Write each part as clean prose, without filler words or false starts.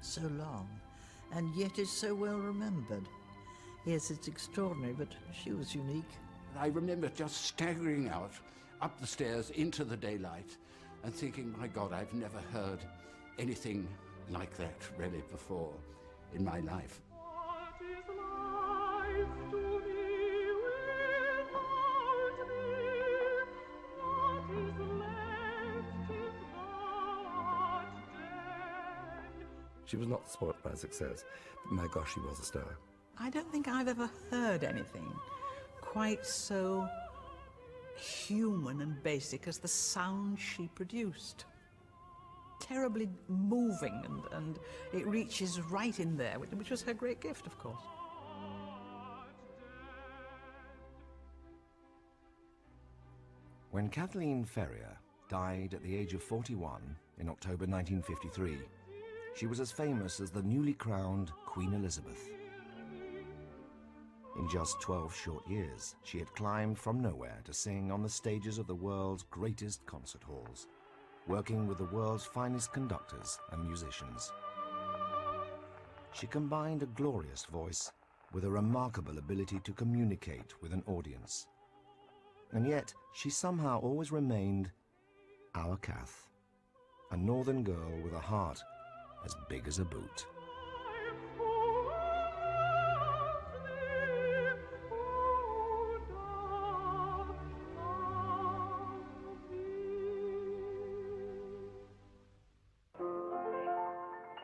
so long, and yet is so well remembered. Yes, it's extraordinary, but she was unique. I remember just staggering out up the stairs into the daylight and thinking, my God, I've never heard anything like that really before in my life. What is life to me without thee? What is left if thou art dead? She was not spoilt by success, but my gosh, she was a star. I don't think I've ever heard anything quite so human and basic as the sound she produced. Terribly moving, and it reaches right in there, which was her great gift, of course. When Kathleen Ferrier died at the age of 41 in October 1953, she was as famous as the newly crowned Queen Elizabeth. In just 12 short years, she had climbed from nowhere to sing on the stages of the world's greatest concert halls, working with the world's finest conductors and musicians. She combined a glorious voice with a remarkable ability to communicate with an audience. And yet, she somehow always remained our Kath, a northern girl with a heart as big as a boot.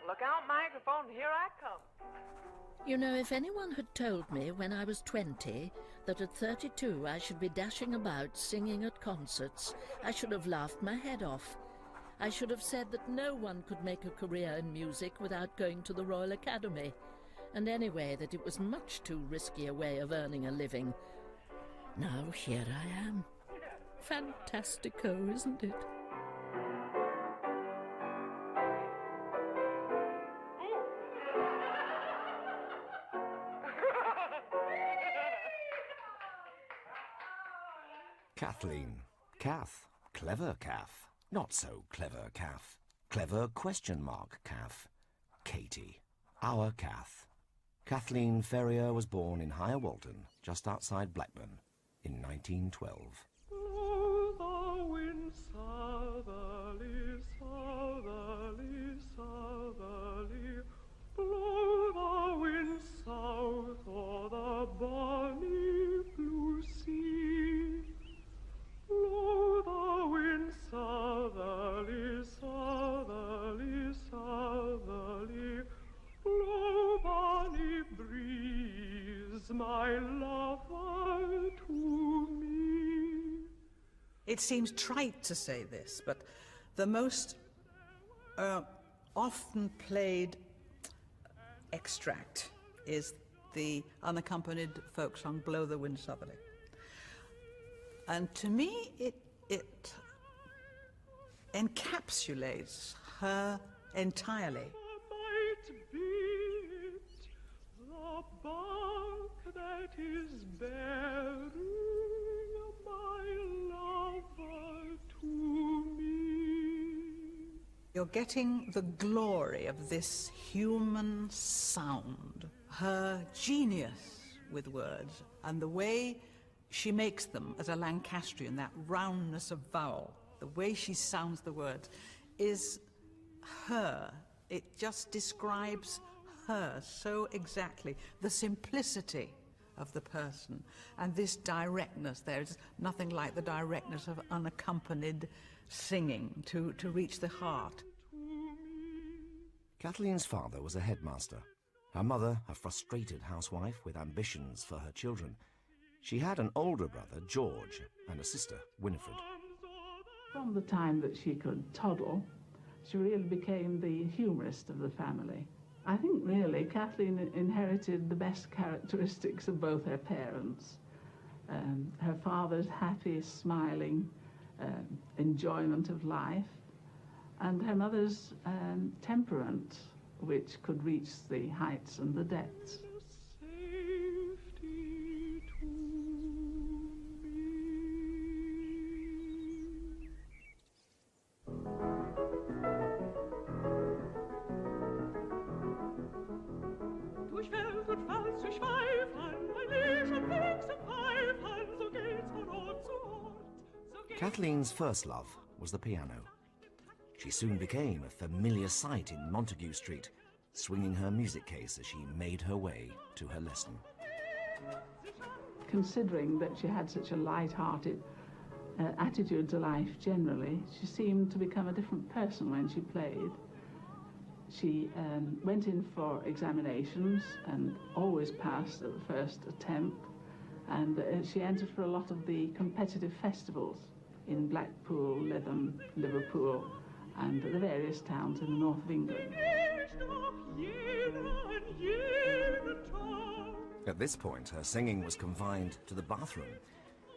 Look out, microphone, here I come. You know, if anyone had told me when I was 20 that at 32 I should be dashing about singing at concerts, I should have laughed my head off. I should have said that no one could make a career in music without going to the Royal Academy, and anyway that it was much too risky a way of earning a living. Now here I am. Fantastico, isn't it? Kathleen, Kath, clever Kath, not so clever Kath, clever question mark Kath, Katie, our Kath. Kathleen Ferrier was born in Higher Walton, just outside Blackburn, in 1912. Blow the wind southerly, southerly, southerly. Blow the wind south o'er the bonny blue sea. Blow the wind southerly, southerly, southerly. Blow, bonny breeze, my lover to me. It seems trite to say this, but the most often played extract is the unaccompanied folk song Blow the Wind Southerly. And to me, it encapsulates her entirely. Might be it the bark that is bearing my lover to me. You're getting the glory of this human sound, her genius with words, and the way she makes them as a Lancastrian, that roundness of vowel, the way she sounds the words, is her. It just describes her so exactly. The simplicity of the person and this directness. There's nothing like the directness of unaccompanied singing to reach the heart. Kathleen's father was a headmaster. Her mother, a frustrated housewife with ambitions for her children. She had an older brother, George, and a sister, Winifred. From the time that she could toddle, she really became the humorist of the family. I think really Kathleen inherited the best characteristics of both her parents. Her father's happy, smiling enjoyment of life, and her mother's temperament, which could reach the heights and the depths. tut falsch zu schweifen, ein Lied fix zu pfeifen, so geht's von Ort zu Ort. Kathleen's first love was the piano. She soon became a familiar sight in Montague Street, swinging her music case as she made her way to her lesson. Considering that she had such a light-hearted attitude to life generally, she seemed to become a different person when she played. She went in for examinations and always passed at the first attempt, and she entered for a lot of the competitive festivals in Blackpool, Lytham, Liverpool, and the various towns in the north of England. At this point, her singing was confined to the bathroom,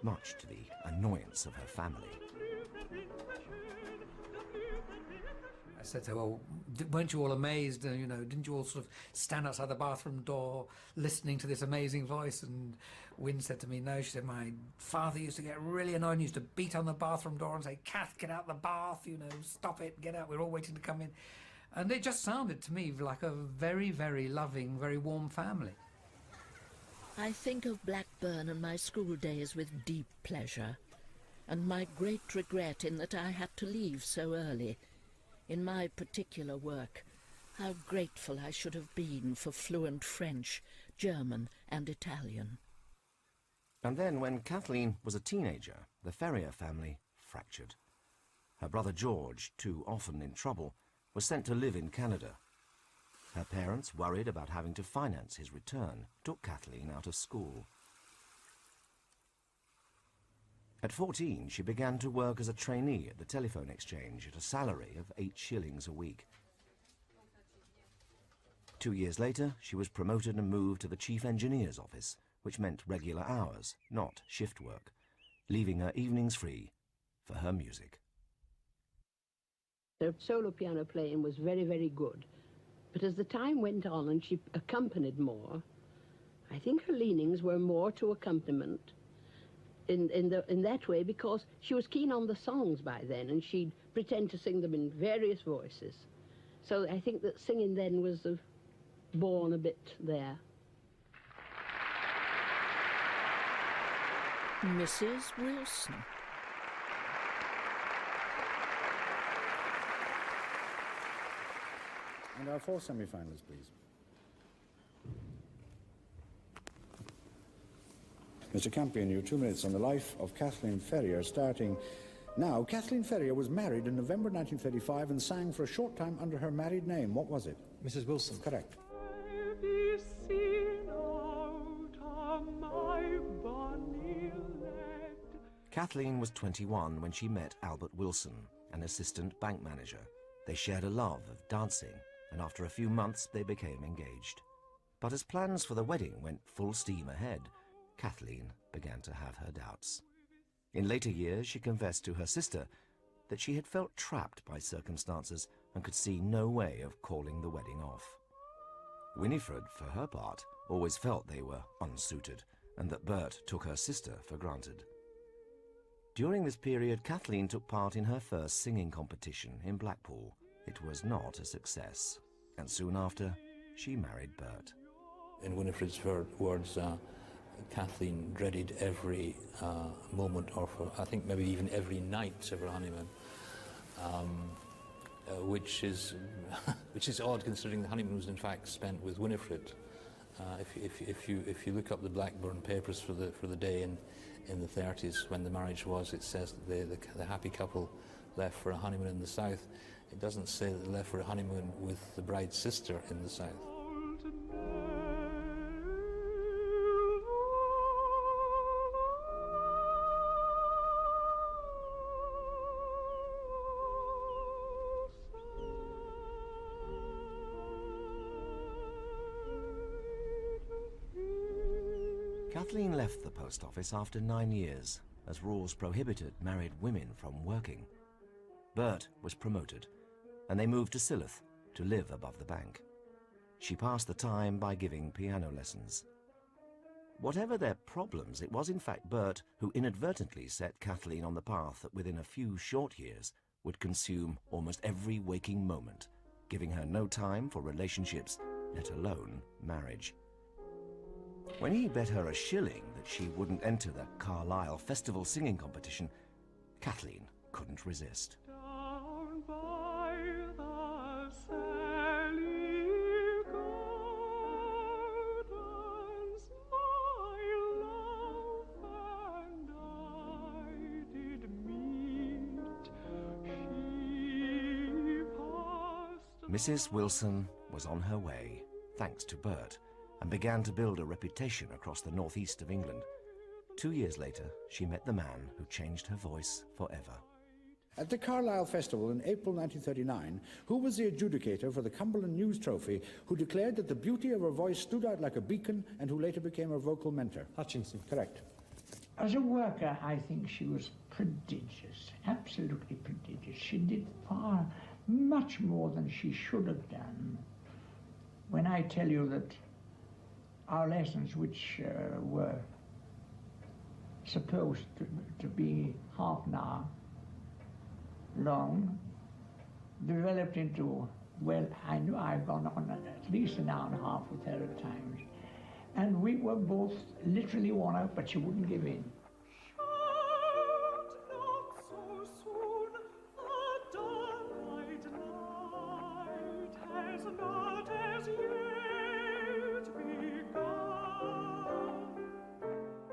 much to the annoyance of her family. I said to her, well, weren't you all amazed, didn't you all sort of stand outside the bathroom door listening to this amazing voice? And Wynne said to me, no. She said, my father used to get really annoyed and used to beat on the bathroom door and say, Kath, get out the bath, stop it, get out, we're all waiting to come in. And it just sounded to me like a very, very loving, very warm family. I think of Blackburn and my school days with deep pleasure, and my great regret in that I had to leave so early. In my particular work, how grateful I should have been for fluent French, German and Italian. And then, when Kathleen was a teenager, the Ferrier family fractured. Her brother George, too often in trouble, was sent to live in Canada. Her parents, worried about having to finance his return, took Kathleen out of school. At 14, she began to work as a trainee at the telephone exchange at a salary of 8 shillings a week. 2 years later, she was promoted and moved to the chief engineer's office, which meant regular hours, not shift work, leaving her evenings free for her music. Her solo piano playing was very, very good. But as the time went on and she accompanied more, I think her leanings were more to accompaniment in that way, because she was keen on the songs by then, and she'd pretend to sing them in various voices. So I think that singing then was born a bit there. Mrs. Wilson. And our 4 semi-finalists, please. Mr. Campion, your 2 minutes on the life of Kathleen Ferrier, starting now. Kathleen Ferrier was married in November 1935 and sang for a short time under her married name. What was it? Mrs. Wilson. Correct. Kathleen was 21 when she met Albert Wilson, an assistant bank manager. They shared a love of dancing, and after a few months they became engaged. But as plans for the wedding went full steam ahead, Kathleen began to have her doubts. In later years, she confessed to her sister that she had felt trapped by circumstances and could see no way of calling the wedding off. Winifred, for her part, always felt they were unsuited and that Bert took her sister for granted. During this period, Kathleen took part in her first singing competition in Blackpool. It was not a success, and soon after, she married Bert. In Winifred's words, Kathleen dreaded every moment of her, I think maybe even every night of her honeymoon, which is odd considering the honeymoon was in fact spent with Winifred. If you look up the Blackburn papers for the day in the 30s when the marriage was, it says that the happy couple left for a honeymoon in the south. It doesn't say that they left for a honeymoon with the bride's sister in the south. Kathleen left the post office after 9 years, as rules prohibited married women from working. Bert was promoted, and they moved to Silloth to live above the bank. She passed the time by giving piano lessons. Whatever their problems, it was in fact Bert who inadvertently set Kathleen on the path that within a few short years would consume almost every waking moment, giving her no time for relationships, let alone marriage. When he bet her a shilling that she wouldn't enter the Carlisle Festival singing competition, Kathleen couldn't resist. Down by the Sally Gardens, my love and I did meet. She passed. Mrs. Wilson was on her way, thanks to Bert, and began to build a reputation across the northeast of England. 2 years later, she met the man who changed her voice forever. At the Carlisle Festival in April 1939, who was the adjudicator for the Cumberland News Trophy, who declared that the beauty of her voice stood out like a beacon and who later became her vocal mentor? Hutchinson. Correct. As a worker, I think she was prodigious, absolutely prodigious. She did far, much more than she should have done. When I tell you that our lessons, which were supposed to be half an hour long, developed into, well, I knew I've gone on at least an hour and a half with her at times. And we were both literally worn out, but she wouldn't give in.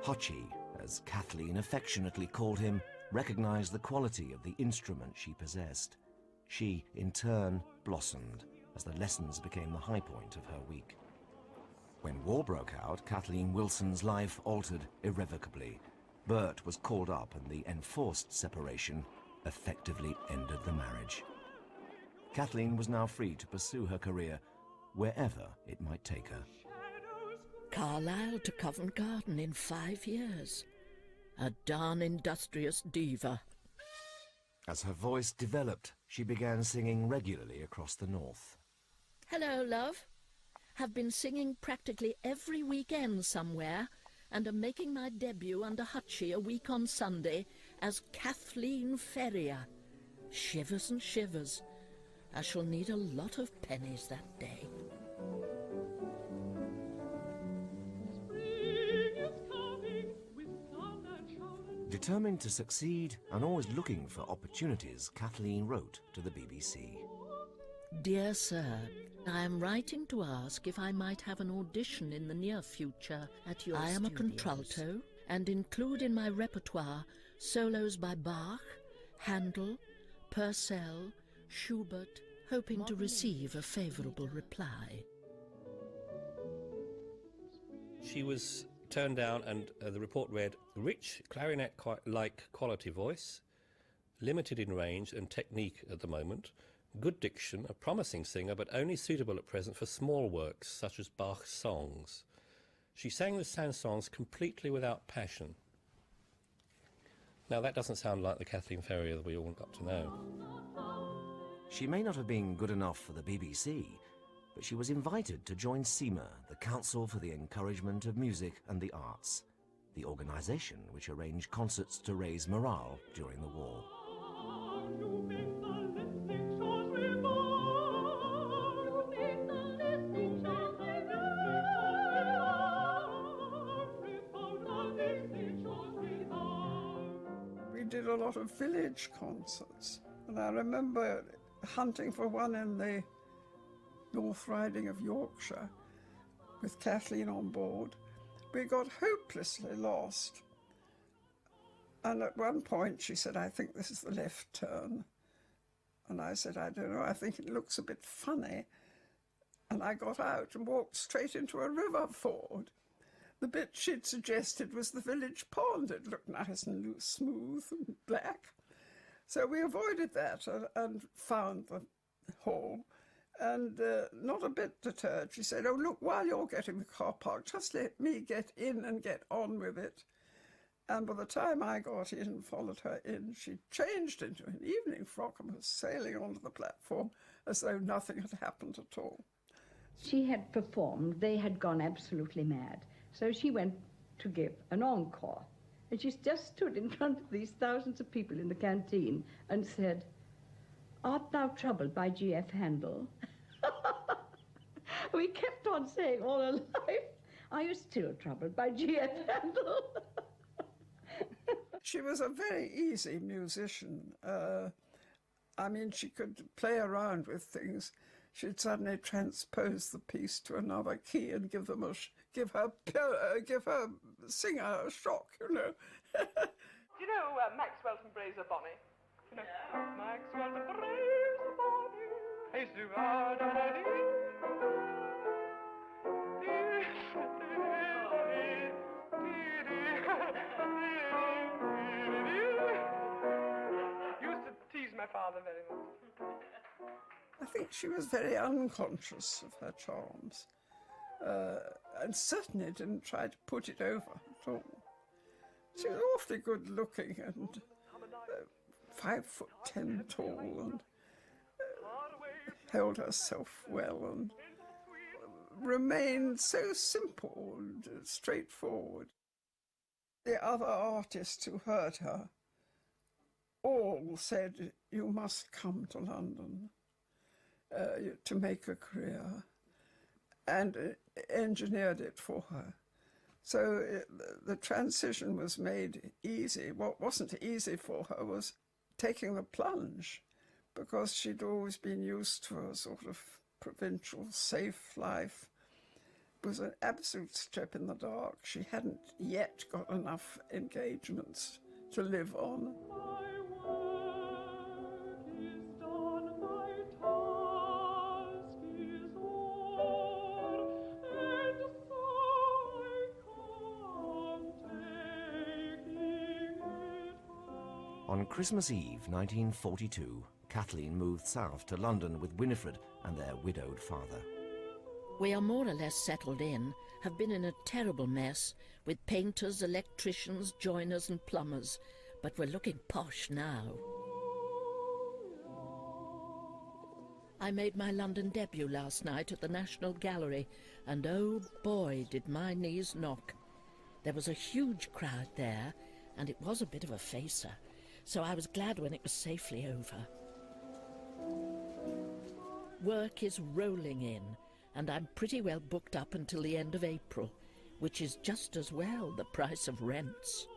Hotchie, as Kathleen affectionately called him, recognized the quality of the instrument she possessed. She, in turn, blossomed as the lessons became the high point of her week. When war broke out, Kathleen Wilson's life altered irrevocably. Bert was called up and the enforced separation effectively ended the marriage. Kathleen was now free to pursue her career wherever it might take her. Carlisle to Covent Garden in 5 years. A darn industrious diva. As her voice developed, she began singing regularly across the north. Hello, love. Have been singing practically every weekend somewhere, and am making my debut under Hutchie a week on Sunday as Kathleen Ferrier. Shivers and shivers. I shall need a lot of pennies that day. Determined to succeed and always looking for opportunities, Kathleen wrote to the BBC. Dear Sir, I am writing to ask if I might have an audition in the near future at your studios. I am a contralto and include in my repertoire solos by Bach, Handel, Purcell, Schubert, hoping to receive a favourable reply. She was turned down, and the report read, rich clarinet-like quality voice, limited in range and technique at the moment, good diction, a promising singer, but only suitable at present for small works such as Bach's songs. She sang the chansons completely without passion. Now that doesn't sound like the Kathleen Ferrier that we all got to know. She may not have been good enough for the BBC, but she was invited to join CEMA, the Council for the Encouragement of Music and the Arts, the organisation which arranged concerts to raise morale during the war. We did a lot of village concerts, and I remember hunting for one in the North Riding of Yorkshire with Kathleen on board. We got hopelessly lost. And at one point she said, I think this is the left turn. And I said, I don't know, I think it looks a bit funny. And I got out and walked straight into a river ford. The bit she'd suggested was the village pond. It looked nice and loose, smooth and black. So we avoided that and found the hall. And not a bit deterred, she said, oh, look, while you're getting the car parked, just let me get in and get on with it. And by the time I got in and followed her in, she changed into an evening frock and was sailing onto the platform as though nothing had happened at all. She had performed. They had gone absolutely mad. So she went to give an encore. And she just stood in front of these thousands of people in the canteen and said, art thou troubled by G.F. Handel? We kept on saying all her life, Are you still troubled by G.F. Handel? She was a very easy musician. I mean, she could play around with things. She'd suddenly transpose the piece to another key and give her singer a shock, you know. Do you know Maxwell from Brazer Bonnie? You know, Maxwell from Brazer Bonnie. Hey, used to tease my father very much. I think she was very unconscious of her charms, and certainly didn't try to put it over at all. She was awfully good looking and 5'10" tall, and held herself well and remained so simple and straightforward. The other artists who heard her all said, "You must come to London to make a career," and engineered it for her. So the transition was made easy. What wasn't easy for her was taking the plunge, because she'd always been used to a sort of provincial, safe life. It was an absolute step in the dark. She hadn't yet got enough engagements to live on. On Christmas Eve 1942, Kathleen moved south to London with Winifred and their widowed father. We are more or less settled in, have been in a terrible mess, with painters, electricians, joiners and plumbers, but we're looking posh now. I made my London debut last night at the National Gallery, and oh boy, did my knees knock. There was a huge crowd there, and it was a bit of a facer, so I was glad when it was safely over. Work is rolling in, and I'm pretty well booked up until the end of April, which is just as well the price of rents.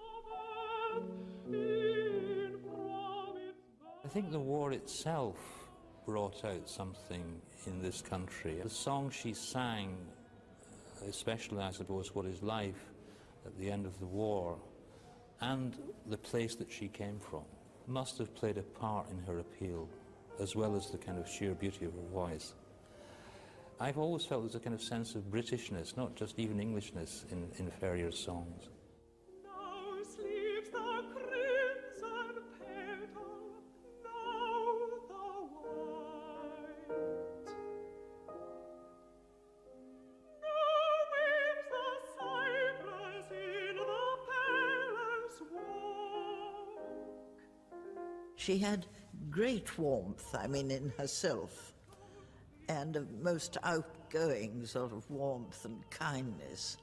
I think the war itself brought out something in this country. The song she sang, especially, I suppose, What is Life, at the end of the war, and the place that she came from, must have played a part in her appeal, as well as the kind of sheer beauty of her voice. I've always felt there's a kind of sense of Britishness, not just even Englishness, in Ferrier's songs. Now sleeps the crimson petal, now the white. Now weeps the cypress in the palace walk. She had great warmth, I mean, in herself, and a most outgoing sort of warmth and kindness.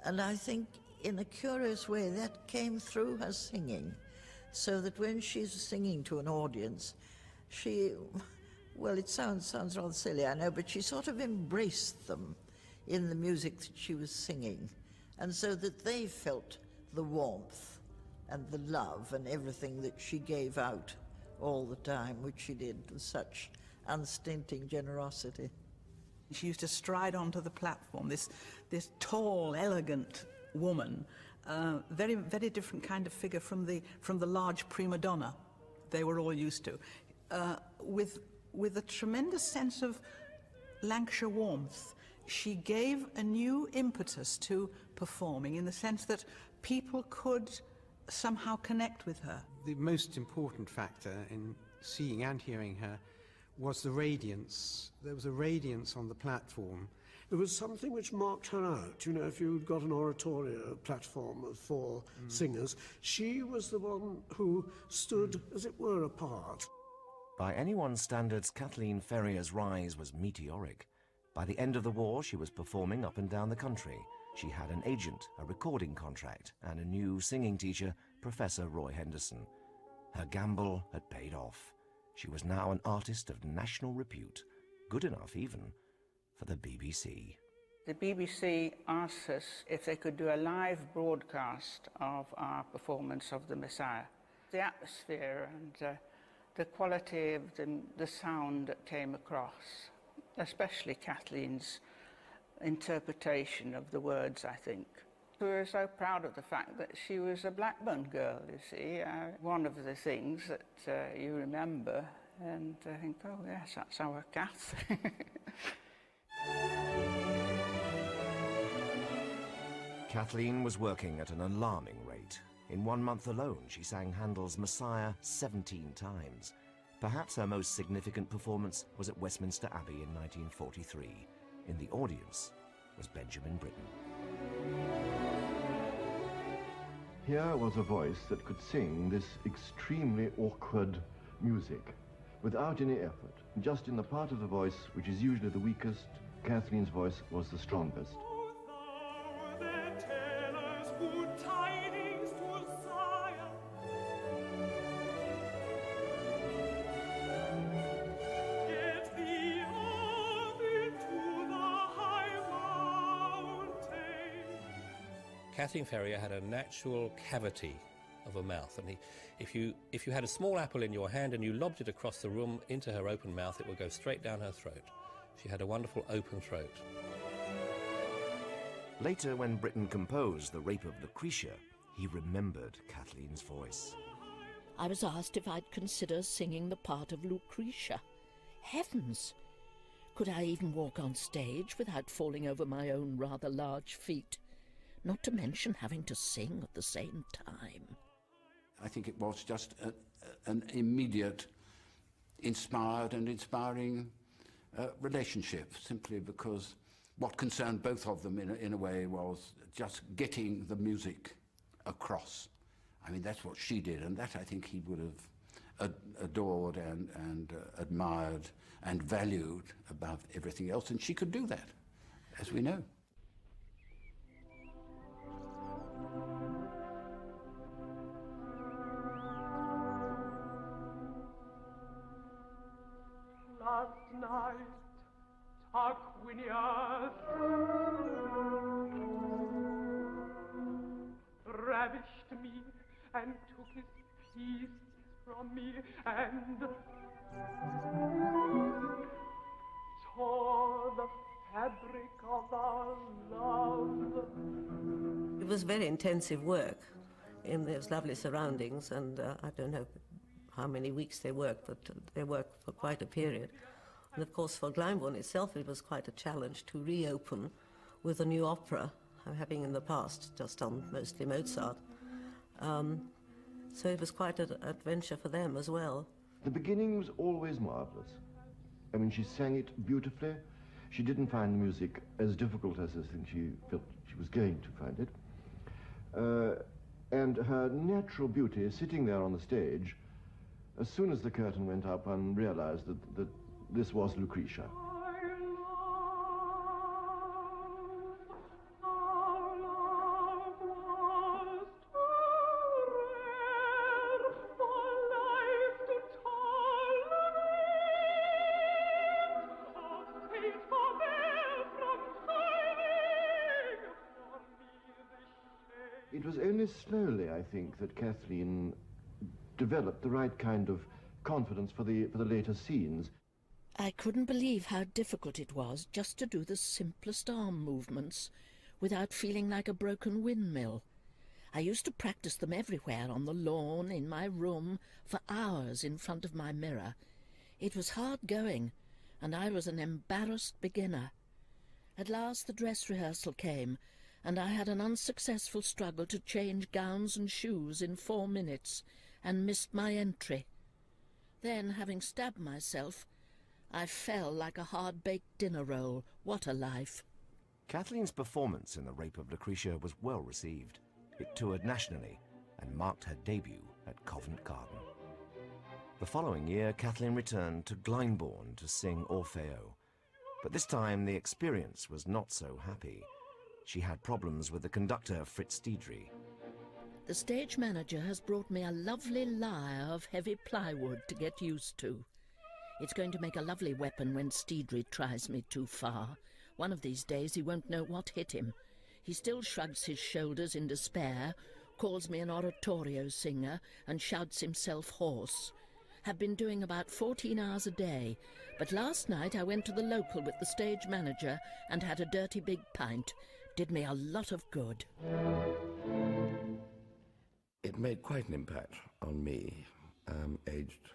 And I think, in a curious way, that came through her singing, so that when she's singing to an audience, she, well, it sounds rather silly, I know, but she sort of embraced them in the music that she was singing, and so that they felt the warmth and the love and everything that she gave out all the time, which she did with such unstinting generosity. She used to stride onto the platform, this tall, elegant woman, very, very different kind of figure from the large prima donna they were all used to, with a tremendous sense of Lancashire warmth. She gave a new impetus to performing, in the sense that people could somehow connect with her. The most important factor in seeing and hearing her was the radiance. There was a radiance on the platform. It was something which marked her out. You know, if you'd got an oratorio platform of four singers, she was the one who stood, as it were, apart. By anyone's standards, Kathleen Ferrier's rise was meteoric. By the end of the war, she was performing up and down the country. She had an agent, a recording contract, and a new singing teacher, Professor Roy Henderson. Her gamble had paid off. She was now an artist of national repute, good enough even for the BBC. The BBC asked us if they could do a live broadcast of our performance of the Messiah. The atmosphere and the quality of the sound that came across, especially Kathleen's interpretation of the words, I think. We were so proud of the fact that she was a Blackburn girl, you see. One of the things that you remember, and think, oh yes, that's our Kath. Kathleen was working at an alarming rate. In 1 month alone, she sang Handel's Messiah 17 times. Perhaps her most significant performance was at Westminster Abbey in 1943. In the audience was Benjamin Britten. Here was a voice that could sing this extremely awkward music without any effort. Just in the part of the voice which is usually the weakest, Kathleen's voice was the strongest. Kathleen Ferrier had a natural cavity of a mouth, and if you had a small apple in your hand and you lobbed it across the room into her open mouth, it would go straight down her throat. She had a wonderful open throat. Later, when Britten composed The Rape of Lucretia, he remembered Kathleen's voice. I was asked if I'd consider singing the part of Lucretia. Heavens! Could I even walk on stage without falling over my own rather large feet? Not to mention having to sing at the same time. I think it was just an immediate, inspired and inspiring relationship, simply because what concerned both of them in a way was just getting the music across. I mean, that's what she did, and that I think he would have adored and admired and valued above everything else, and she could do that, as we know. Last night, Tarquinius ravished me and took his peace from me and tore the fabric of our love. It was very intensive work in those lovely surroundings, and I don't know how many weeks they worked, but they worked for quite a period. And of course for Glyndebourne itself it was quite a challenge to reopen with a new opera, having in the past just done mostly Mozart. So it was quite an adventure for them as well. The beginning was always marvelous. I mean, she sang it beautifully. She didn't find the music as difficult as I think she felt she was going to find it. And her natural beauty, sitting there on the stage, as soon as the curtain went up, one realized that this was Lucretia. It was only slowly, I think, that Kathleen developed the right kind of confidence for the later scenes. I couldn't believe how difficult it was just to do the simplest arm movements without feeling like a broken windmill. I used to practice them everywhere, on the lawn, in my room, for hours in front of my mirror. It was hard going, and I was an embarrassed beginner. At last the dress rehearsal came, and I had an unsuccessful struggle to change gowns and shoes in 4 minutes, and missed my entry. Then, having stabbed myself, I fell like a hard-baked dinner roll. What a life. Kathleen's performance in The Rape of Lucretia was well received. It toured nationally and marked her debut at Covent Garden. The following year, Kathleen returned to Glyndebourne to sing Orfeo. But this time, the experience was not so happy. She had problems with the conductor, Fritz Steedry. The stage manager has brought me a lovely lyre of heavy plywood to get used to. It's going to make a lovely weapon when Steedry tries me too far. One of these days he won't know what hit him. He still shrugs his shoulders in despair, calls me an oratorio singer, and shouts himself hoarse. Have been doing about 14 hours a day, but last night I went to the local with the stage manager and had a dirty big pint. Did me a lot of good. It made quite an impact on me, aged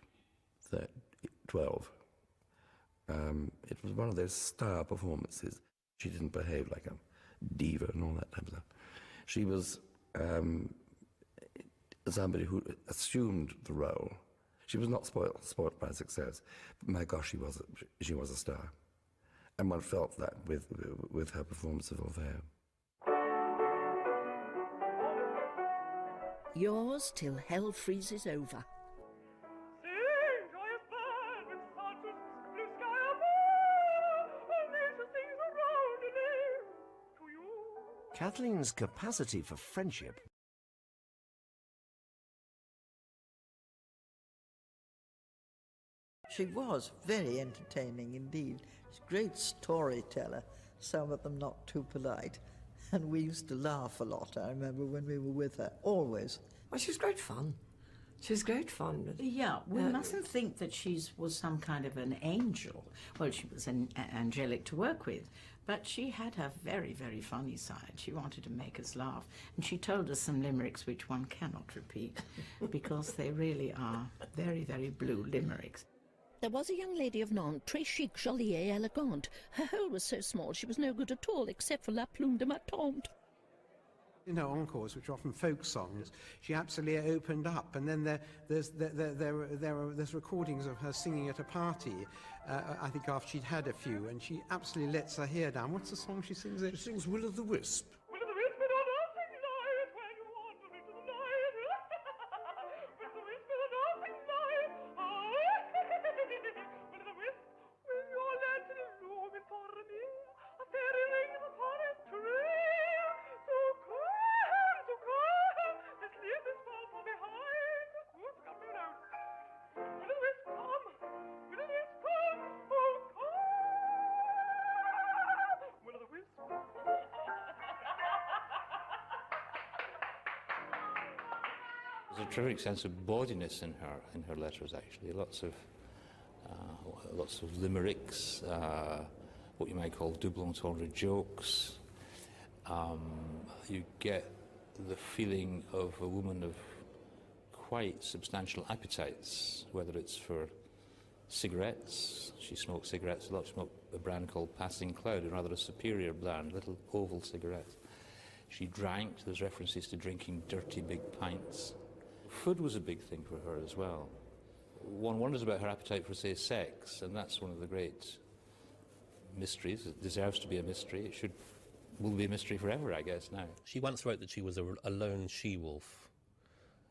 12. It was one of those star performances. She didn't behave like a diva and all that type of stuff. She was somebody who assumed the role. She was not spoilt by success, but my gosh, she was a star. And one felt that with her performance of Orfeo. Yours till hell freezes over. Kathleen's capacity for friendship She was very entertaining indeed. She's a great storyteller, some of them not too polite. And we used to laugh a lot, I remember, when we were with her, always. Well, she was great fun. She was great fun. Yeah, we mustn't think that she was some kind of an angel. Well, she was angelic to work with, but she had her very, very funny side. She wanted to make us laugh, and she told us some limericks which one cannot repeat, because they really are very, very blue limericks. There was a young lady of Nantes, très chic, jolie et élégante. Her hole was so small she was no good at all, except for la plume de ma tante. In her encores, which are often folk songs, she absolutely opened up, and then there's recordings of her singing at a party, I think after she'd had a few, and she absolutely lets her hair down. What's the song she sings? She sings Will o' the Wisp. There's a terrific sense of bawdiness in her letters. Actually, lots of limericks, what you might call double entendre jokes. You get the feeling of a woman of quite substantial appetites, whether it's for cigarettes. She smoked cigarettes a lot. She smoked a brand called Passing Cloud, a rather a superior brand, little oval cigarettes. She drank. There's references to drinking dirty big pints. Food was a big thing for her as well. One wonders about her appetite for, say, sex, and that's one of the great mysteries. It deserves to be a mystery. Will be a mystery forever, I guess, now. She once wrote that she was a lone she-wolf.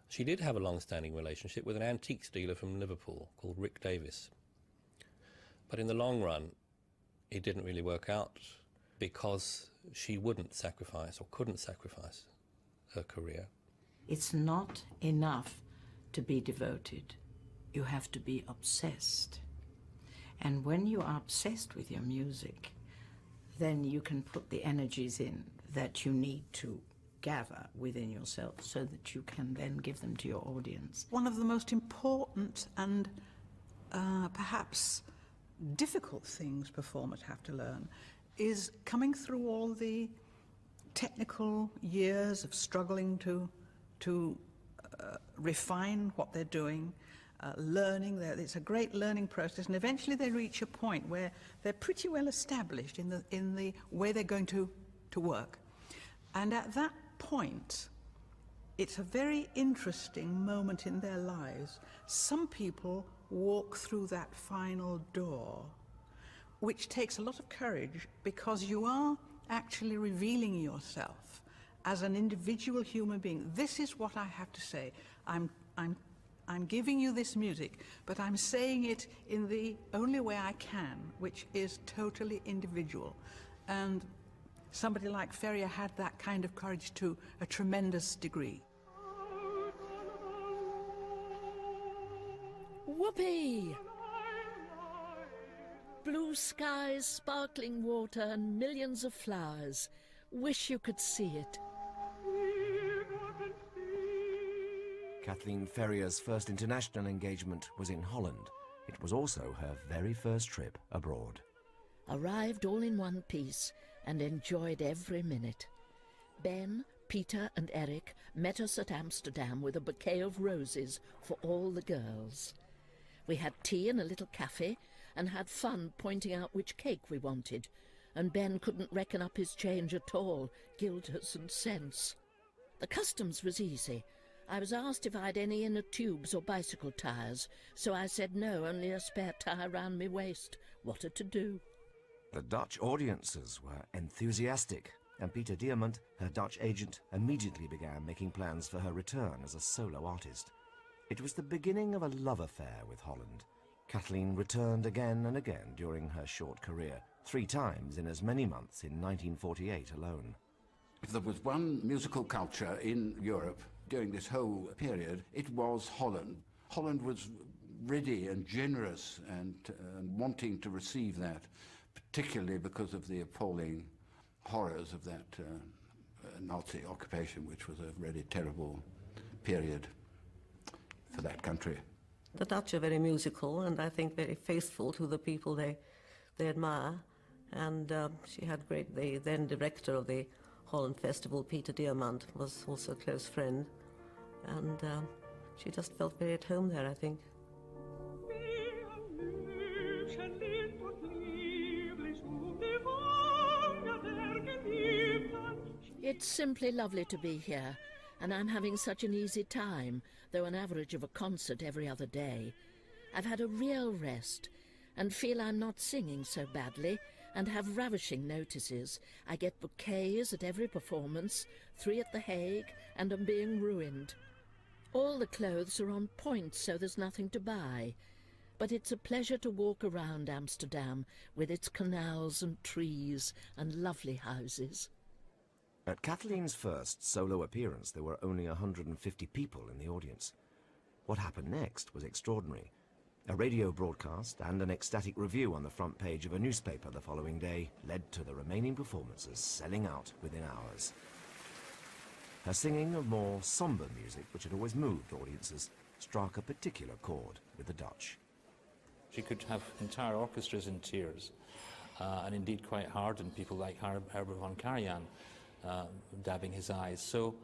She did have a long-standing relationship with an antiques dealer from Liverpool called Rick Davis. But in the long run, it didn't really work out because she wouldn't sacrifice or couldn't sacrifice her career. It's not enough to be devoted. You have to be obsessed. And when you are obsessed with your music, then you can put the energies in that you need to gather within yourself so that you can then give them to your audience. One of the most important and perhaps difficult things performers have to learn is coming through all the technical years of struggling to refine what they're doing, learning. It's a great learning process, and eventually they reach a point where they're pretty well established in the way they're going to work. And at that point, it's a very interesting moment in their lives. Some people walk through that final door, which takes a lot of courage, because you are actually revealing yourself as an individual human being. This is what I have to say. I'm giving you this music, but I'm saying it in the only way I can, which is totally individual. And somebody like Ferrier had that kind of courage to a tremendous degree. Whoopee! Blue skies, sparkling water, and millions of flowers. Wish you could see it. Kathleen Ferrier's first international engagement was in Holland. It was also her very first trip abroad. Arrived all in one piece and enjoyed every minute. Ben, Peter and Eric met us at Amsterdam with a bouquet of roses for all the girls. We had tea in a little cafe and had fun pointing out which cake we wanted, and Ben couldn't reckon up his change at all, guilders and cents. The customs was easy. I was asked if I'd any inner tubes or bicycle tyres, so I said no, only a spare tyre round me waist. What a to-do. The Dutch audiences were enthusiastic, and Peter Diamant, her Dutch agent, immediately began making plans for her return as a solo artist. It was the beginning of a love affair with Holland. Kathleen returned again and again during her short career, 3 times in as many months in 1948 alone. If there was one musical culture in Europe during this whole period, it was Holland. Holland was ready and generous and wanting to receive that, particularly because of the appalling horrors of that Nazi occupation, which was a really terrible period for that country. The Dutch are very musical and I think very faithful to the people they admire. And she had the then director of the Holland Festival, Peter Diamant, was also a close friend. And she just felt very at home there, I think. It's simply lovely to be here, and I'm having such an easy time, though an average of a concert every other day. I've had a real rest, and feel I'm not singing so badly, and have ravishing notices. I get bouquets at every performance, 3 at The Hague, and am being ruined. All the clothes are on point, so there's nothing to buy. But it's a pleasure to walk around Amsterdam with its canals and trees and lovely houses. At Kathleen's first solo appearance, there were only 150 people in the audience. What happened next was extraordinary. A radio broadcast and an ecstatic review on the front page of a newspaper the following day led to the remaining performances selling out within hours. Her singing of more sombre music, which had always moved audiences, struck a particular chord with the Dutch. She could have entire orchestras in tears, and indeed quite hardened people like Herbert von Karajan dabbing his eyes. So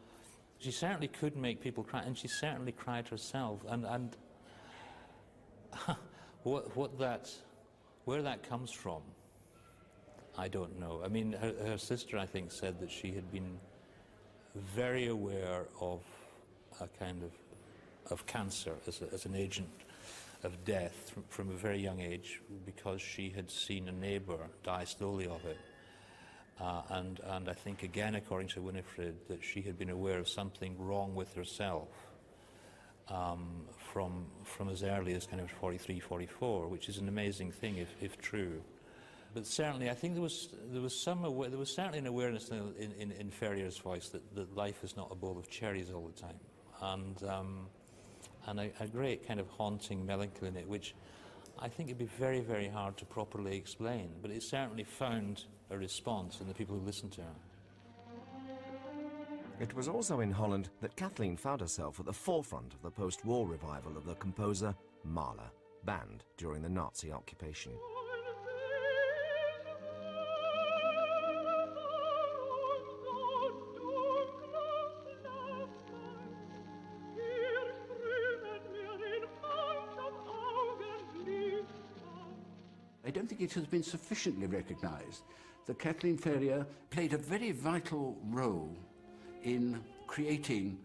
she certainly could make people cry, and she certainly cried herself. And where that comes from, I don't know. I mean, her sister, I think, said that she had been very aware of a kind of cancer as an agent of death from a very young age, because she had seen a neighbour die slowly of it. And I think, again, according to Winifred, that she had been aware of something wrong with herself from as early as kind of 43, 44, which is an amazing thing if true. But certainly, I think there was certainly an awareness in Ferrier's voice that life is not a bowl of cherries all the time, and a great kind of haunting melancholy in it, which I think it'd be very, very hard to properly explain. But it certainly found a response in the people who listened to her. It was also in Holland that Kathleen found herself at the forefront of the post-war revival of the composer Mahler, banned during the Nazi occupation. I don't think it has been sufficiently recognised that Kathleen Ferrier played a very vital role in creating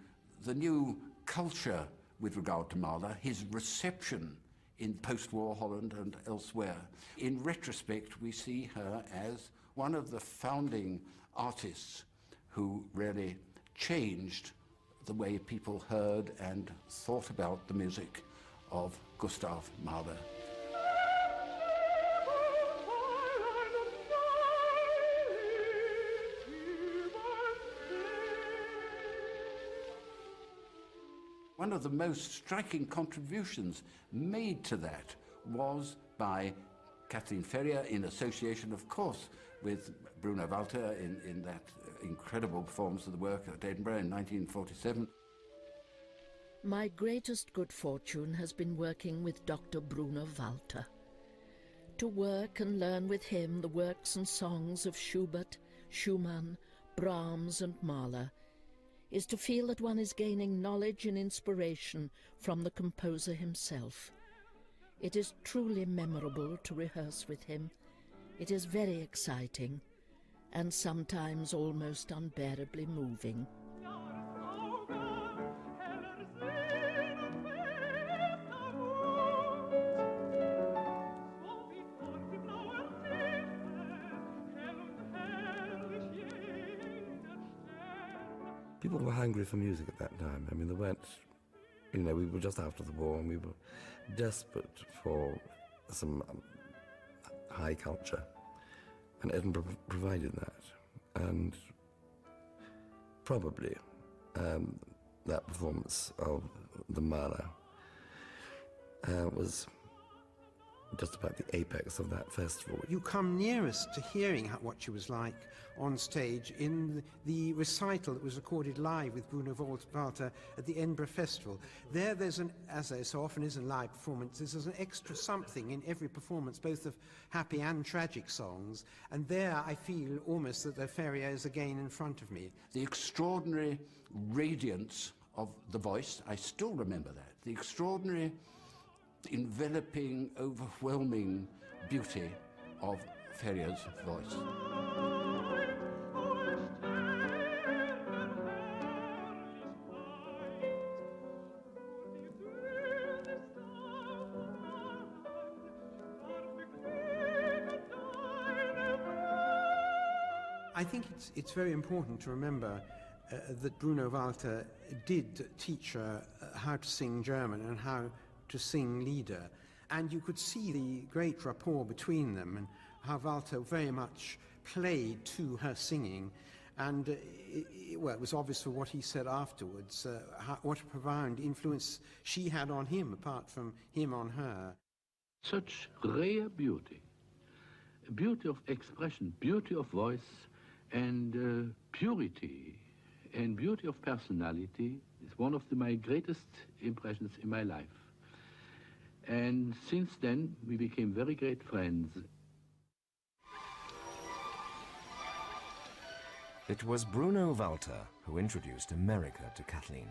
the new culture with regard to Mahler, his reception in post-war Holland and elsewhere. In retrospect, we see her as one of the founding artists who really changed the way people heard and thought about the music of Gustav Mahler. One of the most striking contributions made to that was by Kathleen Ferrier, in association, of course, with Bruno Walter in that incredible performance of the work at Edinburgh in 1947. My greatest good fortune has been working with Dr. Bruno Walter. To work and learn with him the works and songs of Schubert, Schumann, Brahms and Mahler is to feel that one is gaining knowledge and inspiration from the composer himself. It is truly memorable to rehearse with him. It is very exciting and sometimes almost unbearably moving. People were hungry for music at that time. I mean, there weren't, we were just after the war and we were desperate for some high culture. And Edinburgh provided that. And probably that performance of the Mahler was just about the apex of that festival. You come nearest to hearing what she was like on stage in the recital that was recorded live with Bruno Walter at the Edinburgh Festival. There's as there so often is in live performances, there's an extra something in every performance, both of happy and tragic songs, and there I feel almost that the Ferrier is again in front of me. The extraordinary radiance of the voice, I still remember that, the extraordinary enveloping, overwhelming beauty of Ferrier's voice. I think it's very important to remember that Bruno Walter did teach her how to sing German and how to sing Lieder, and you could see the great rapport between them and how Walter very much played to her singing, and it was obvious for what he said afterwards, what a profound influence she had on him apart from him on her. Such rare beauty, beauty of expression, beauty of voice, and purity and beauty of personality is one of my greatest impressions in my life. And since then, we became very great friends. It was Bruno Walter who introduced America to Kathleen.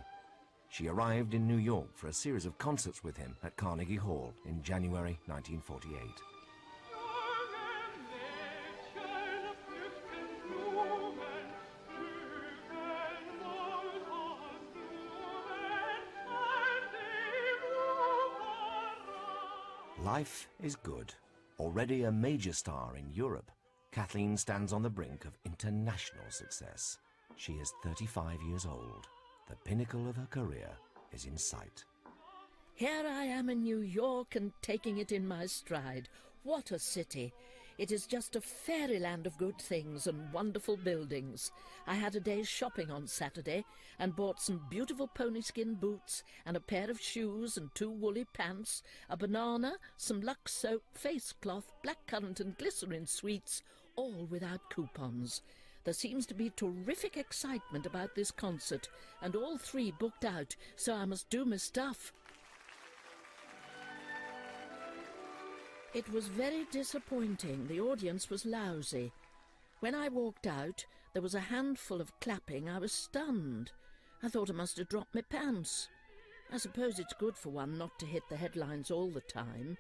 She arrived in New York for a series of concerts with him at Carnegie Hall in January 1948. Life is good. Already a major star in Europe, Kathleen stands on the brink of international success. She is 35 years old. The pinnacle of her career is in sight. Here I am in New York and taking it in my stride. What a city! It is just a fairyland of good things and wonderful buildings. I had a day's shopping on Saturday and bought some beautiful pony skin boots and a pair of shoes and 2 woolly pants, a banana, some Lux soap, face cloth, blackcurrant and glycerin sweets, all without coupons. There seems to be terrific excitement about this concert, and all 3 booked out, so I must do my stuff. It was very disappointing. The audience was lousy. When I walked out, there was a handful of clapping. I was stunned. I thought I must have dropped my pants. I suppose it's good for one not to hit the headlines all the time,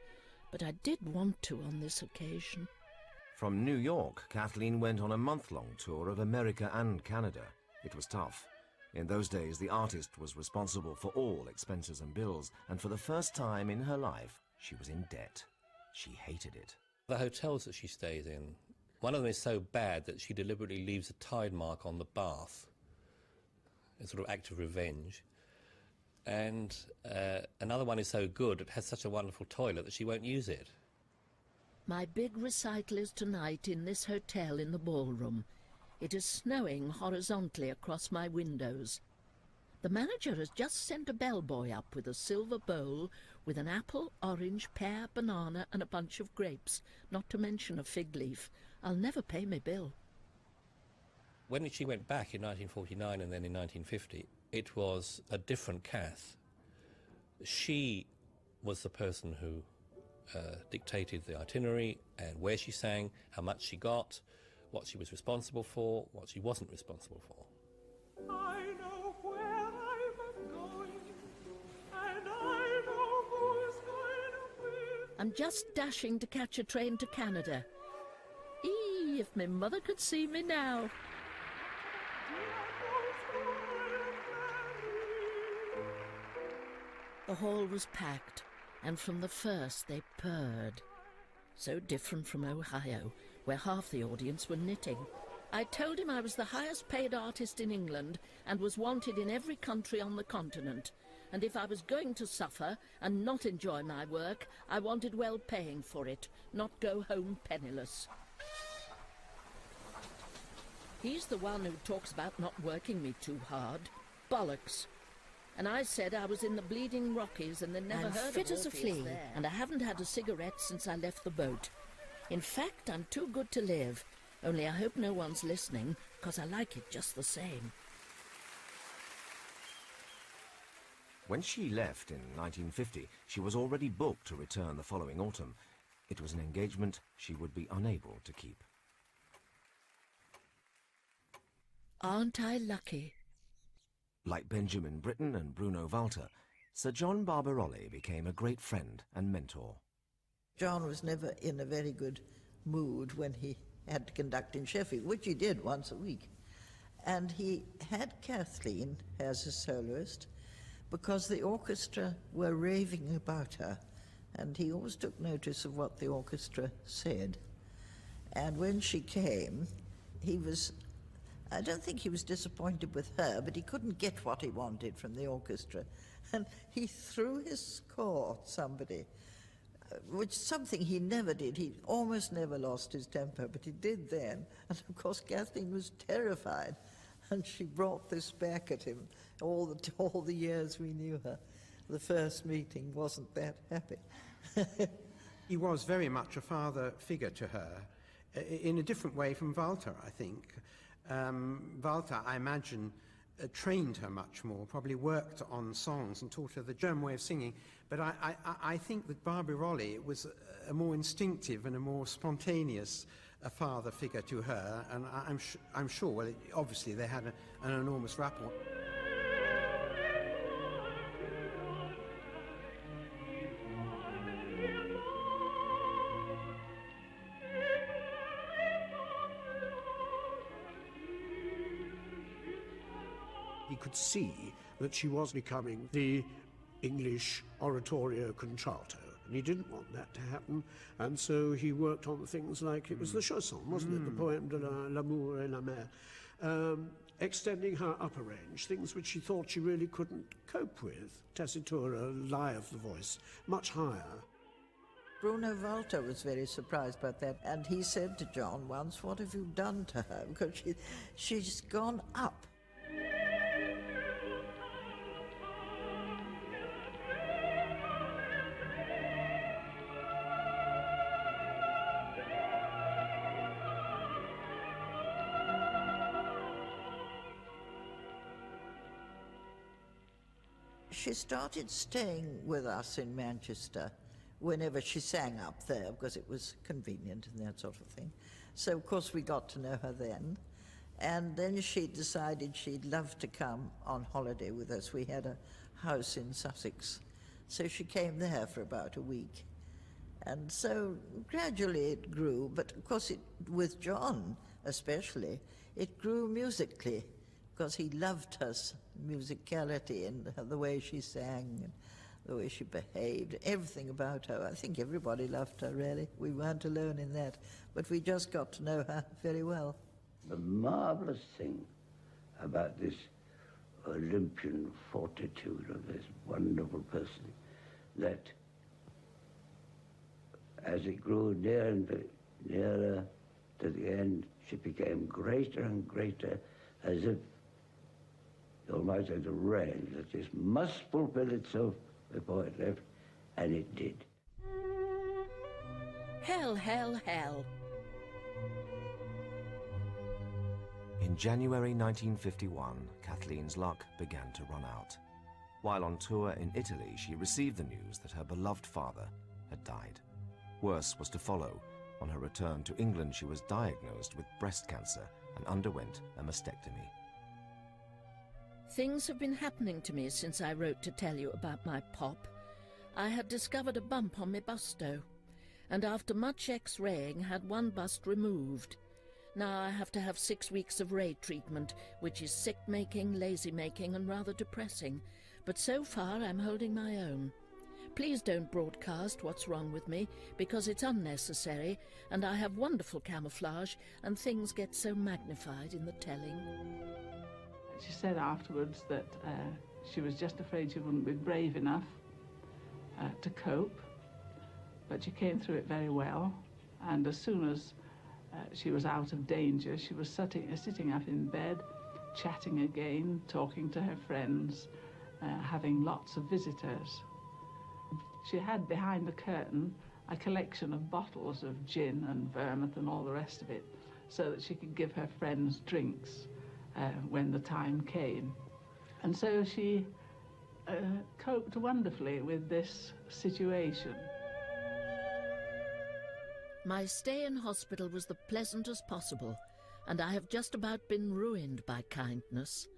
but I did want to on this occasion. From New York, Kathleen went on a month-long tour of America and Canada. It was tough. In those days, the artist was responsible for all expenses and bills, and for the first time in her life, she was in debt. She hated it. The hotels that she stays in, one of them is so bad that she deliberately leaves a tide mark on the bath, a sort of act of revenge. And another one is so good, it has such a wonderful toilet that she won't use it. My big recital is tonight in this hotel in the ballroom. It is snowing horizontally across my windows. The manager has just sent a bellboy up with a silver bowl with an apple, orange, pear, banana and a bunch of grapes, not to mention a fig leaf. I'll never pay my bill. When she went back in 1949 and then in 1950, it was a different Kath. She was the person who dictated the itinerary and where she sang, how much she got, what she was responsible for, what she wasn't responsible for. I know where I'm going, and I know who's going with. I'm just dashing to catch a train to Canada. Eee, if my mother could see me now. The hall was packed, and from the first they purred. So different from Ohio, where half the audience were knitting. I told him I was the highest paid artist in England and was wanted in every country on the continent. And if I was going to suffer and not enjoy my work, I wanted well paying for it, not go home penniless. He's the one who talks about not working me too hard. Bollocks. And I said I was in the bleeding Rockies and they never heard of fit as a Orpheus flea, there. And I haven't had a cigarette since I left the boat. In fact, I'm too good to live. Only I hope no one's listening, 'cause I like it just the same. When she left in 1950, she was already booked to return the following autumn. It was an engagement she would be unable to keep. Aren't I lucky? Like Benjamin Britten and Bruno Walter, Sir John Barbirolli became a great friend and mentor. John was never in a very good mood when he had to conduct in Sheffield, which he did once a week. And he had Kathleen as a soloist because the orchestra were raving about her, and he always took notice of what the orchestra said. And when she came, I don't think he was disappointed with her, but he couldn't get what he wanted from the orchestra. And he threw his score at somebody, which is something he never did. He almost never lost his temper, but he did then. And of course, Kathleen was terrified, and she brought this back at him all the years we knew her. The first meeting wasn't that happy. He was very much a father figure to her, in a different way from Walter, I think. Walter, I imagine, trained her much more, probably worked on songs and taught her the German way of singing. But I think that Barbirolli was a more instinctive and a more spontaneous father figure to her, and I'm sure, well, obviously they had an enormous rapport. He could see that she was becoming the English oratorio contralto, and he didn't want that to happen, and so he worked on things like, it was the chanson, wasn't it, the poème de l'amour et la mer, extending her upper range, things which she thought she really couldn't cope with, tessitura, lie of the voice, much higher. Bruno Walter was very surprised about that, and he said to John once, "What have you done to her? Because she's gone up." She started staying with us in Manchester whenever she sang up there, because it was convenient and that sort of thing. So, of course, we got to know her then. And then she decided she'd love to come on holiday with us. We had a house in Sussex. So she came there for about a week. And so gradually it grew, but of course with John especially, it grew musically, because he loved her musicality and the way she sang and the way she behaved, everything about her. I think everybody loved her, really. We weren't alone in that, but we just got to know her very well. The marvellous thing about this Olympian fortitude of this wonderful person, that as it grew nearer and nearer to the end, she became greater and greater, as if the Almighty had arranged that this must fulfill itself before it left, and it did. Hell, hell, hell. In January 1951, Kathleen's luck began to run out. While on tour in Italy, she received the news that her beloved father had died. Worse was to follow. On her return to England, she was diagnosed with breast cancer and underwent a mastectomy. Things have been happening to me since I wrote to tell you about my pop. I had discovered a bump on my busto, and after much X-raying had one bust removed. Now I have to have 6 weeks of ray treatment, which is sick-making, lazy-making, and rather depressing. But so far I'm holding my own. Please don't broadcast what's wrong with me, because it's unnecessary, and I have wonderful camouflage, and things get so magnified in the telling. She said afterwards that she was just afraid she wouldn't be brave enough to cope, but she came through it very well, and as soon as she was out of danger, she was sitting up in bed, chatting again, talking to her friends, having lots of visitors. She had behind the curtain a collection of bottles of gin and vermouth and all the rest of it, so that she could give her friends drinks when the time came. And so she coped wonderfully with this situation. My stay in hospital was the pleasantest possible, and I have just about been ruined by kindness.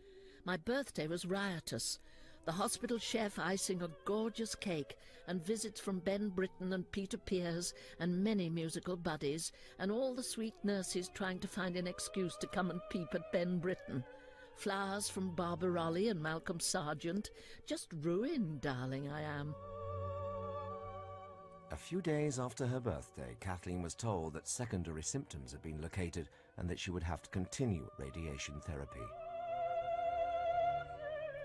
My birthday was riotous. The hospital chef icing a gorgeous cake, and visits from Ben Britton and Peter Pears and many musical buddies, and all the sweet nurses trying to find an excuse to come and peep at Ben Britton. Flowers from Barbara Raleigh and Malcolm Sargent. Just ruined, darling, I am. A few days after her birthday, Kathleen was told that secondary symptoms had been located and that she would have to continue radiation therapy.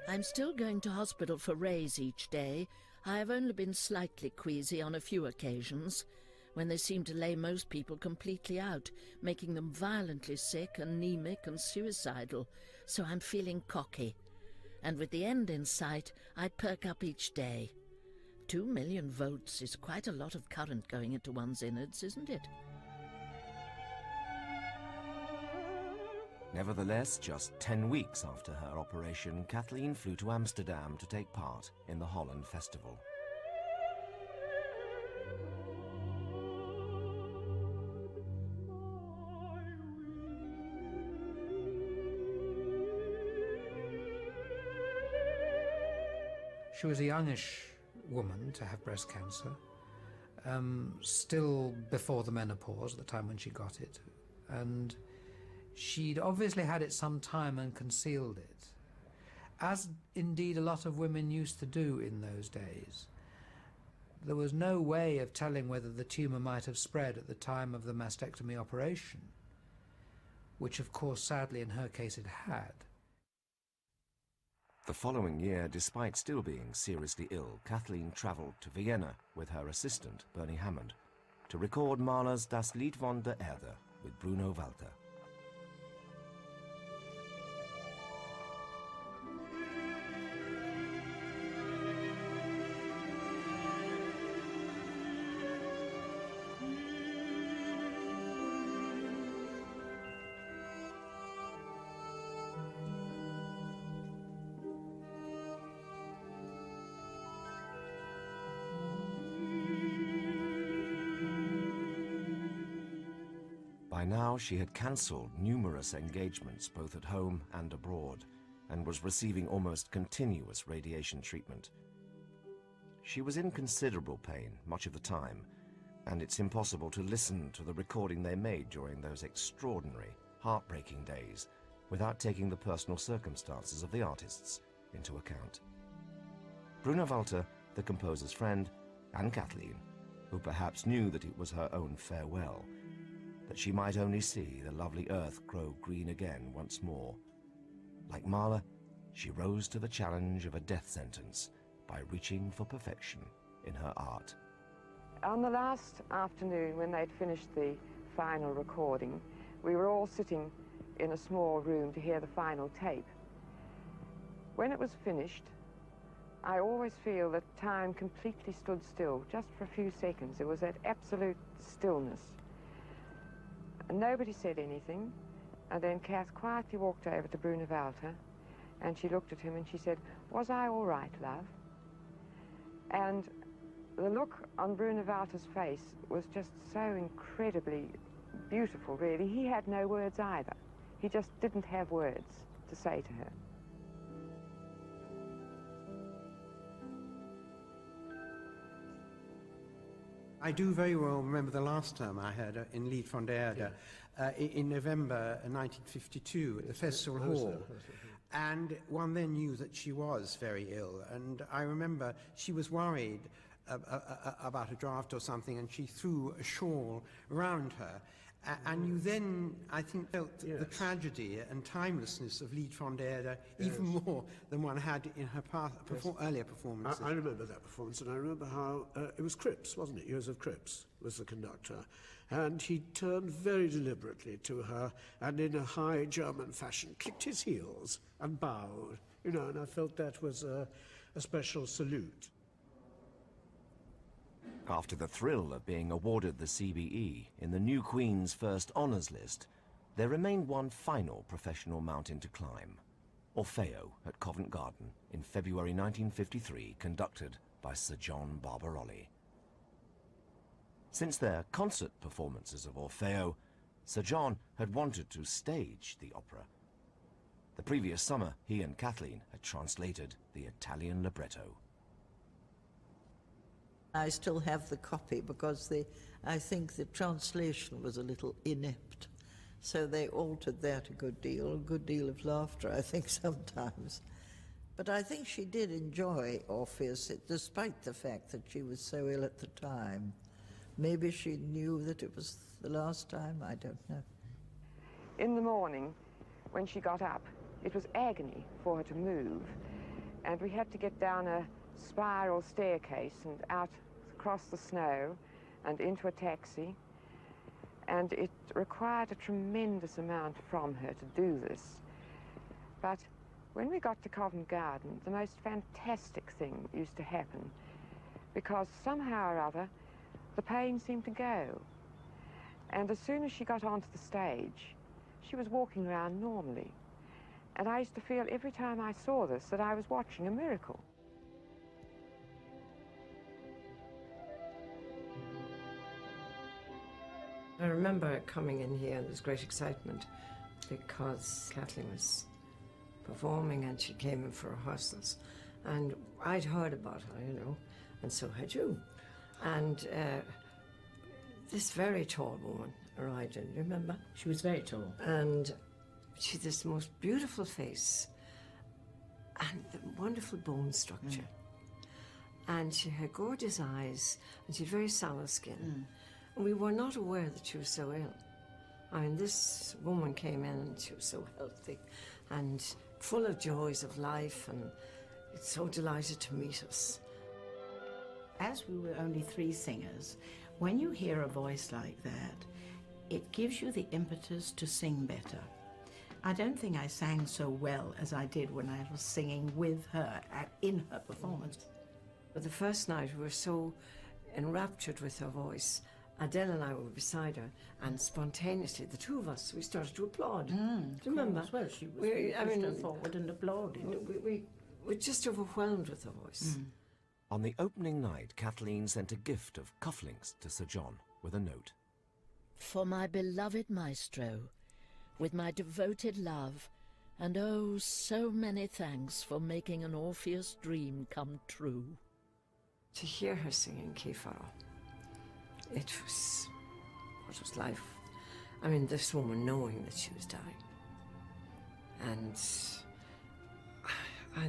I'm still going to hospital for rays each day. I have only been slightly queasy on a few occasions, when they seem to lay most people completely out, making them violently sick, anemic and suicidal, so I'm feeling cocky. And with the end in sight, I perk up each day. 2 million volts is quite a lot of current going into one's innards, isn't it? Nevertheless, just 10 weeks after her operation, Kathleen flew to Amsterdam to take part in the Holland Festival. She was a youngish woman to have breast cancer, still before the menopause, at the time when she got it, and she'd obviously had it some time and concealed it, as indeed a lot of women used to do in those days. There was no way of telling whether the tumour might have spread at the time of the mastectomy operation, which of course sadly in her case it had. The following year, despite still being seriously ill, Kathleen travelled to Vienna with her assistant, Bernie Hammond, to record Mahler's Das Lied von der Erde with Bruno Walter. By now, she had cancelled numerous engagements both at home and abroad, and was receiving almost continuous radiation treatment. She was in considerable pain much of the time, and it's impossible to listen to the recording they made during those extraordinary, heartbreaking days without taking the personal circumstances of the artists into account. Bruno Walter, the composer's friend, and Kathleen, who perhaps knew that it was her own farewell, that she might only see the lovely earth grow green again once more. Like Mahler, she rose to the challenge of a death sentence by reaching for perfection in her art. On the last afternoon, when they'd finished the final recording, we were all sitting in a small room to hear the final tape. When it was finished, I always feel that time completely stood still, just for a few seconds. There was that absolute stillness. And nobody said anything, and then Kath quietly walked over to Brunewalter, and she looked at him and she said, "Was I all right, love?" And the look on Brunewalter's face was just so incredibly beautiful, really. He had no words either. He just didn't have words to say to her. I do very well remember the last term I heard her in Lied von der Erde in November 1952 at the Festival Hall. And one then knew that she was very ill. And I remember she was worried about a draft or something, and she threw a shawl around her. And you then, I think, felt the tragedy and timelessness of Lied von der Erde even more than one had in her earlier performances. I remember that performance, and I remember how it was Cripps, wasn't it? Joseph Cripps was the conductor. And he turned very deliberately to her, and in a high German fashion, clicked his heels and bowed, you know, and I felt that was a special salute. After the thrill of being awarded the CBE in the new Queen's first honours list, there remained one final professional mountain to climb, Orfeo at Covent Garden in February 1953, conducted by Sir John Barbarolli. Since their concert performances of Orfeo, Sir John had wanted to stage the opera. The previous summer, he and Kathleen had translated the Italian libretto. I still have the copy because I think the translation was a little inept. So they altered that a good deal of laughter, I think, sometimes. But I think she did enjoy Orpheus, despite the fact that she was so ill at the time. Maybe she knew that it was the last time, I don't know. In the morning, when she got up, it was agony for her to move. And we had to get down a spiral staircase and out across the snow and into a taxi. And it required a tremendous amount from her to do this. But when we got to Covent Garden, the most fantastic thing used to happen, because somehow or other, the pain seemed to go. And as soon as she got onto the stage, she was walking around normally. And I used to feel every time I saw this that I was watching a miracle. I remember coming in here and there was great excitement because Kathleen was performing and she came in for rehearsals. And I'd heard about her, you know, and so had you. And this very tall woman arrived in, you remember? She was very tall. And she had this most beautiful face and the wonderful bone structure. And she had gorgeous eyes and she had very sallow skin. And we were not aware that she was so ill. I mean, this woman came in and she was so healthy and full of joys of life, and so delighted to meet us. As we were only 3 singers, when you hear a voice like that, it gives you the impetus to sing better. I don't think I sang so well as I did when I was singing with her in her performance. But the first night we were so enraptured with her voice. Adele and I were beside her, and spontaneously, the two of us, we started to applaud. Do you remember? Well, she was forward and applauded. We were just overwhelmed with her voice. On the opening night, Kathleen sent a gift of cufflinks to Sir John with a note. For my beloved maestro, with my devoted love, and oh, so many thanks for making an Orpheus dream come true. To hear her singing Kefaro, it was life. I mean, this woman knowing that she was dying. And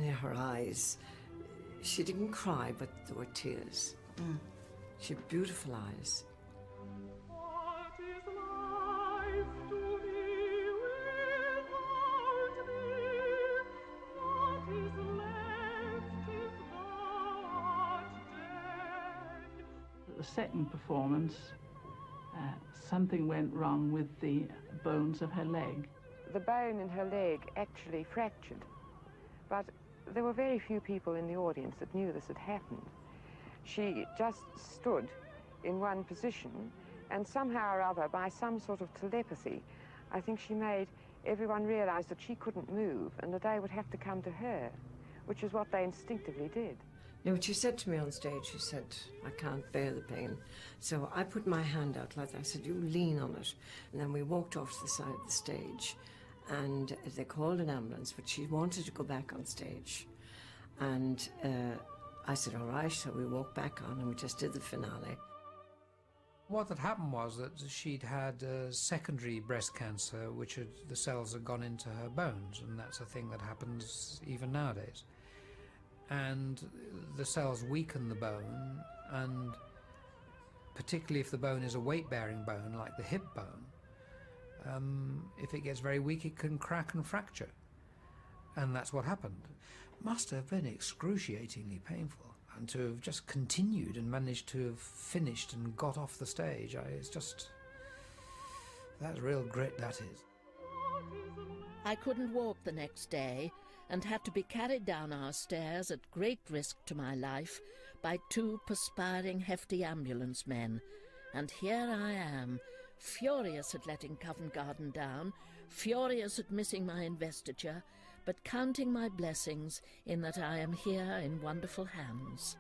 in her eyes, she didn't cry, but there were tears. She had beautiful eyes. What is life to me without thee? What is left if thou art dead? The second performance, something went wrong with the bones of her leg. The bone in her leg actually fractured, but there were very few people in the audience that knew this had happened. She just stood in one position, and somehow or other, by some sort of telepathy, I think she made everyone realize that she couldn't move and that they would have to come to her, which is what they instinctively did. No, what she said to me on stage, she said, I can't bear the pain. So I put my hand out like that. I said, you lean on it. And then we walked off to the side of the stage, and they called an ambulance, but she wanted to go back on stage. And I said, all right, so we walked back on, and we just did the finale. What had happened was that she'd had secondary breast cancer, which the cells had gone into her bones, and that's a thing that happens even nowadays. And the cells weaken the bone, and particularly if the bone is a weight-bearing bone, like the hip bone, if it gets very weak, it can crack and fracture. And that's what happened. Must have been excruciatingly painful. And to have just continued and managed to have finished and got off the stage, it's just... that's real grit, that is. I couldn't walk the next day and had to be carried down our stairs at great risk to my life by 2 perspiring, hefty ambulance men. And here I am, furious at letting Covent Garden down, furious at missing my investiture, but counting my blessings in that I am here in wonderful hands.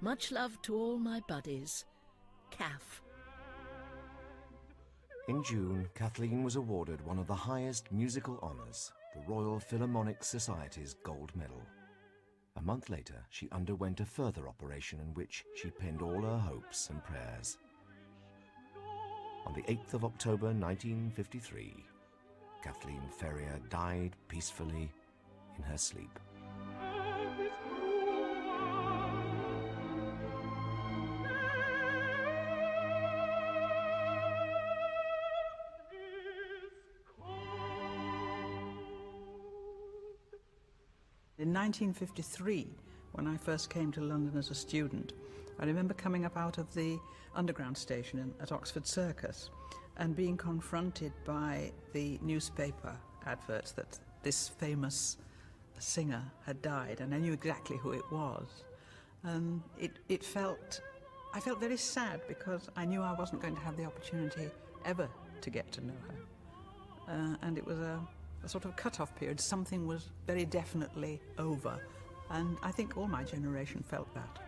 Much love to all my buddies. Kath. In June, Kathleen was awarded one of the highest musical honours, the Royal Philharmonic Society's Gold Medal. A month later, she underwent a further operation in which she pinned all her hopes and prayers. On the 8th of October 1953, Kathleen Ferrier died peacefully in her sleep. In 1953, when I first came to London as a student, I remember coming up out of the underground station at Oxford Circus and being confronted by the newspaper adverts that this famous singer had died, and I knew exactly who it was. And I felt very sad because I knew I wasn't going to have the opportunity ever to get to know her. And it was a sort of cut-off period. Something was very definitely over, and I think all my generation felt that.